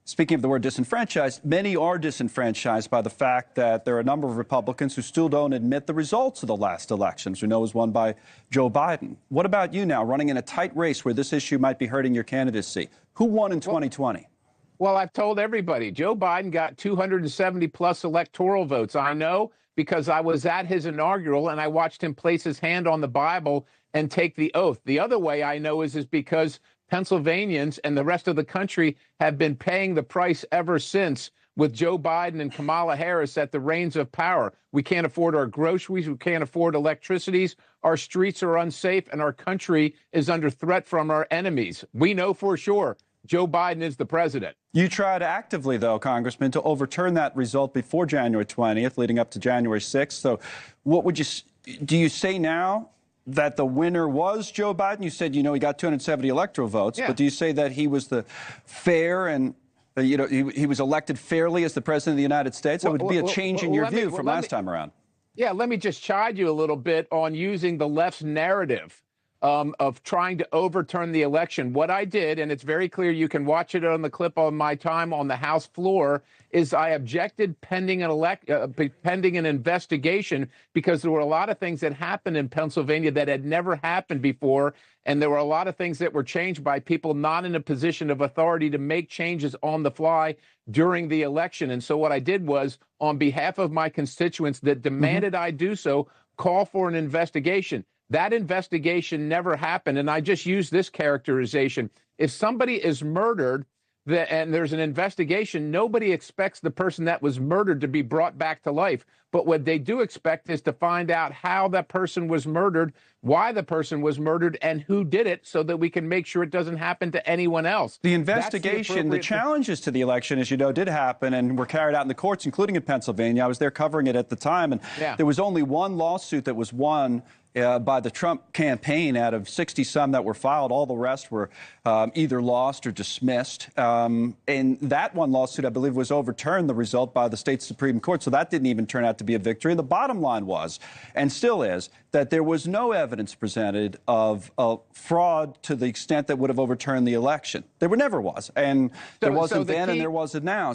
Speaking of the word disenfranchised, many are disenfranchised by the fact that there are a number of Republicans who still don't admit the results of the last elections, who know was won by Joe Biden. What about you now, running in a tight race where this issue might be hurting your candidacy? Who won in 2020? Well, I've told everybody, Joe Biden got 270 plus electoral votes. I know because I was at his inaugural and I watched him place his hand on the Bible and take the oath. The other way I know is because Pennsylvanians and the rest of the country have been paying the price ever since with Joe Biden and Kamala Harris at the reins of power. We can't afford our groceries. We can't afford electricities. Our streets are unsafe and our country is under threat from our enemies. We know for sure Joe Biden is the president. You tried actively, though, Congressman, to overturn that result before January 20th, leading up to January 6th. So what would do you say now that the winner was Joe Biden? You said, he got 270 electoral votes, yeah. But do you say that he was the fair and, he was elected fairly as the president of the United States? That would be a change in your view from last time around. Yeah, let me just chide you a little bit on using the left's narrative of trying to overturn the election. What I did, and it's very clear, you can watch it on the clip on my time on the House floor, is I objected pending an investigation because there were a lot of things that happened in Pennsylvania that had never happened before, and there were a lot of things that were changed by people not in a position of authority to make changes on the fly during the election. And so what I did was, on behalf of my constituents that demanded I do so, call for an investigation. That investigation never happened, and I just use this characterization. If somebody is murdered and there's an investigation, nobody expects the person that was murdered to be brought back to life. But what they do expect is to find out how that person was murdered, why the person was murdered, and who did it, so that we can make sure it doesn't happen to anyone else. The investigation, the challenges to the election, as you know, did happen and were carried out in the courts, including in Pennsylvania. I was there covering it at the time, and there was only one lawsuit that was won by the Trump campaign out of 60-some that were filed. All the rest were either lost or dismissed. And that one lawsuit, I believe, was overturned, the result, by the state Supreme Court. So that didn't even turn out to be a victory. And the bottom line was, and still is, that there was no evidence presented of fraud to the extent that would have overturned the election. There never was. And there wasn't then and there wasn't now.